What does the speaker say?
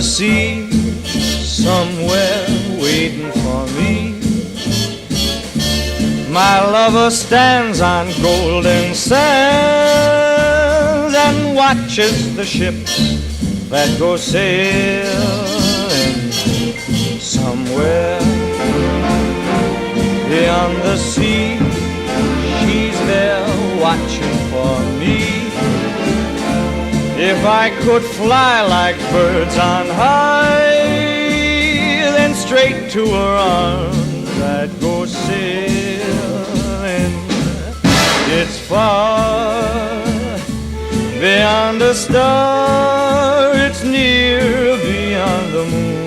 the sea, somewhere waiting for me. My lover stands on golden sands and watches the ships that go sailing somewhere beyond the sea. She's there watching for me. If I could fly like birds on high, then straight to her arms I'd go sailing. It's far beyond the stars